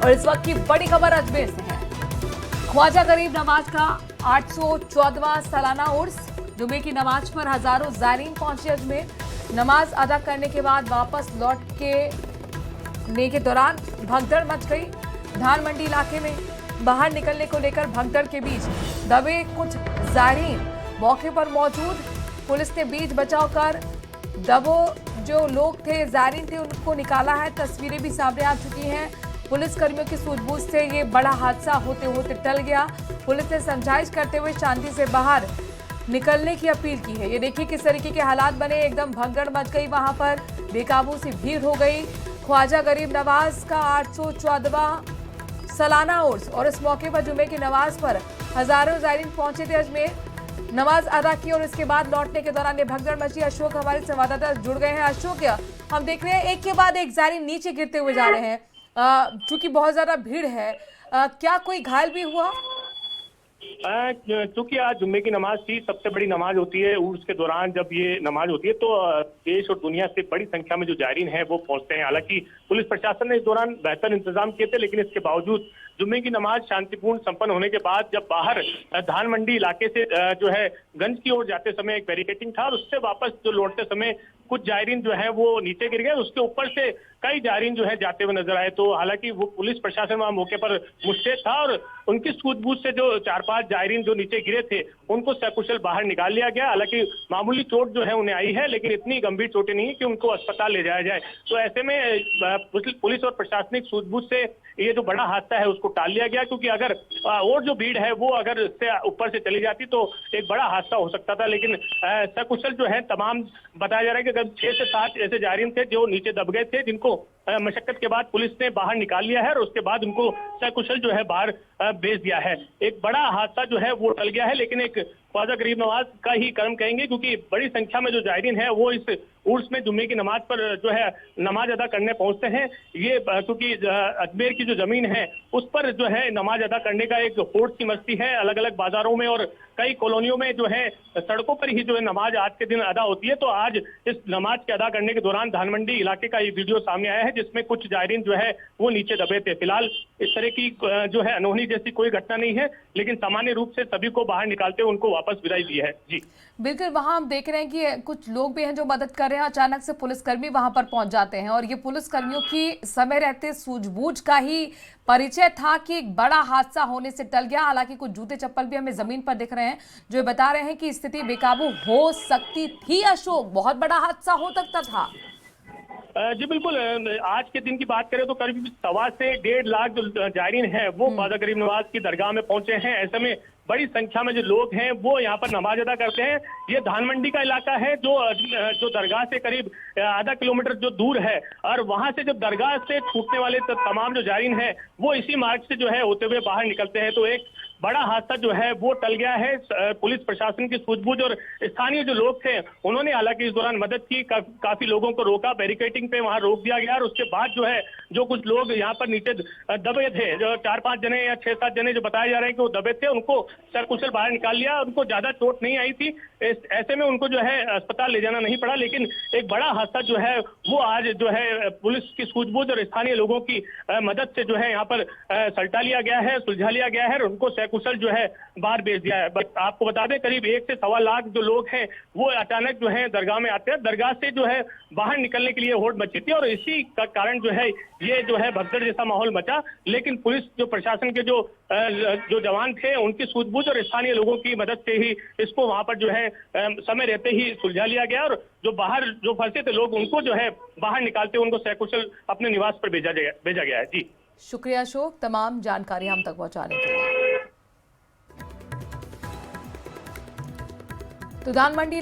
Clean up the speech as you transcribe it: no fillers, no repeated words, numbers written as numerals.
और इस वक्त की बड़ी खबर अजमेर से है। ख्वाजा गरीब नवाज का 814वां सालाना उर्स। जुमे की नमाज पर हजारों ज़ायरीन पहुंचे अजमेर। नमाज अदा करने के बाद वापस लौटने के दौरान भगदड़ मच गई। धान मंडी इलाके में बाहर निकलने को लेकर भगदड़ के बीच दबे कुछ ज़ायरीन मौके पर मौजूद। पुलिस ने बीच बचाव कर दबो जो लोग थे, ज़ायरीन थे, उनको निकाला है। तस्वीरें भी सामने आ चुकी हैं। पुलिस कर्मियों की सूझबूझ से ये बड़ा हादसा होते होते टल गया। पुलिस ने समझाइश करते हुए शांति से बाहर निकलने की अपील की है। ये देखिए किस तरीके के हालात बने, एकदम भगदड़ मच गई, वहां पर बेकाबू सी भीड़ हो गई। ख्वाजा गरीब नवाज का 814वां सालाना उर्स और इस मौके पर जुमे की नमाज पर हजारों ज़ायरीन पहुंचे थे अजमेर। नमाज अदा की और इसके बाद लौटने के दौरान ये भगदड़ मची। अशोक हमारे संवाददाता जुड़ गए हैं। अशोक, हम देख रहे हैं एक के बाद एक ज़ायरीन नीचे गिरते हुए जा रहे हैं क्योंकि बहुत ज्यादा भीड़ है। क्या कोई घायल भी हुआ? चूंकि आज जुम्मे की नमाज थी, सबसे बड़ी नमाज होती है उर्स के दौरान। जब ये नमाज होती है तो देश और दुनिया से बड़ी संख्या में जो जायरीन है वो पहुंचते हैं। हालांकि पुलिस प्रशासन ने इस दौरान बेहतर इंतजाम किए थे, लेकिन इसके बावजूद जुम्मे की नमाज शांतिपूर्ण संपन्न होने के बाद जब बाहर धान मंडी इलाके से जो है गंज की ओर जाते समय एक बैरिकेटिंग था और उससे वापस जो लौटते समय कुछ जायरीन जो है वो नीचे गिर गए। उसके ऊपर से कई जायरीन जो है जाते हुए नजर आए। तो हालांकि वो पुलिस प्रशासन वहां मौके पर मुस्तैद था और उनकी सूझबूझ से जो 4-5 जायरीन जो नीचे गिरे थे उनको सकुशल बाहर निकाल लिया गया। हालांकि मामूली चोट जो है उन्हें आई है, लेकिन इतनी गंभीर चोटें नहीं है कि उनको अस्पताल ले जाया जाए। तो ऐसे में पुलिस और प्रशासनिक सूझबूझ से ये जो बड़ा हादसा है उसको टाल लिया गया, क्योंकि अगर और जो भीड़ है वो अगर इससे ऊपर से चली जाती तो एक बड़ा हादसा हो सकता था। लेकिन सकुशल जो है तमाम बताया जा रहा है कि करीब 6 से 7 ऐसे जायरीन थे जो नीचे दब गए थे, जिनको मशक्कत के बाद पुलिस ने बाहर निकाल लिया है और उसके बाद उनको सकुशल जो है बाहर भेज दिया है। एक बड़ा हादसा जो है वो टल गया है, लेकिन एक ख्वाजा गरीब नवाज का ही कर्म कहेंगे, क्योंकि बड़ी संख्या में जो जायरीन है वो इस उर्स में जुम्मे की नमाज पर जो है नमाज अदा करने पहुंचते हैं। ये क्योंकि अजमेर की जो जमीन है उस पर जो है नमाज अदा करने का एक होड़ सी मस्ती है। अलग अलग बाजारों में और कई कॉलोनियों में जो है सड़कों पर ही जो है नमाज आज के दिन अदा होती है। तो आज इस नमाज के अदा करने के दौरान धानमंडी इलाके का ये वीडियो सामने आया है, जिसमें कुछ जायरीन जो है वो नीचे दबे थे। फिलहाल इस तरह की जो है अनहोनी जैसी कोई घटना नहीं है, लेकिन सामान्य रूप से सभी को बाहर निकालते हुए उनको वापस विदाई दी है। जी बिल्कुल, वहां हम देख रहे हैं कि कुछ लोग भी हैं जो मदद कर रहे हैं। अचानक से पुलिसकर्मी वहां पर पहुंच जाते हैं और ये पुलिसकर्मियों की समय रहते सूझबूझ का ही परिचय था कि एक बड़ा हादसा होने से टल गया। हालांकि कुछ जूते चप्पल भी हमें जमीन पर दिख रहे हैं जो बता रहे हैं कि स्थिति बेकाबू हो सकती थी। अशोक, बहुत बड़ा हादसा हो सकता था। जी बिल्कुल, आज के दिन की बात करें तो करीब 1.25 से 1.5 लाख जो जायरीन है वो ख्वाजा गरीब नवाज की दरगाह में पहुंचे हैं। ऐसे में बड़ी संख्या में जो लोग हैं वो यहाँ पर नमाज अदा करते हैं। ये धान मंडी का इलाका है जो दरगाह से करीब आधा किलोमीटर जो दूर है, और वहां से जब दरगाह से छूटने वाले तमाम जो जायरीन है वो इसी मार्ग से जो है होते हुए बाहर निकलते हैं। तो एक बड़ा हादसा जो है वो टल गया है। पुलिस प्रशासन की सूझबूझ और स्थानीय जो लोग थे उन्होंने हालांकि इस दौरान मदद की, काफी लोगों को रोका, बैरिकेटिंग पे वहां रोक दिया गया। और उसके बाद जो है जो कुछ लोग यहाँ पर नीचे दबे थे, जो 4-5 जने या 6-7 जने जो बताए जा रहे हैं कि वो दबे थे, उनको सकुशल बाहर निकाल लिया। उनको ज्यादा चोट नहीं आई थी, ऐसे में उनको जो है अस्पताल ले जाना नहीं पड़ा। लेकिन एक बड़ा हादसा जो है वो आज जो है पुलिस की सूझबूझ और स्थानीय लोगों की मदद से जो है यहाँ पर सल्टा लिया गया है, सुलझा लिया गया है और उनको कुशल जो है बाहर भेज दिया है। बट आपको बता दें करीब 1 से 1.25 लाख जो लोग हैं वो अचानक जो है दरगाह में आते हैं। दरगाह से जो है बाहर निकलने के लिए होड़ मची थी और इसी का कारण जो है ये जो है भगदड़ जैसा माहौल मचा। लेकिन पुलिस जो प्रशासन के जो जवान थे उनकी सूझबूझ और स्थानीय लोगों की मदद से ही इसको वहां पर जो है समय रहते ही सुलझा लिया गया और जो बाहर जो फंसे थे लोग उनको जो है बाहर निकालते उनको सकुशल अपने निवास पर भेजा गया है। जी शुक्रिया अशोक, तमाम जानकारी हम तक पहुंचाने के लिए। तो धान मंडी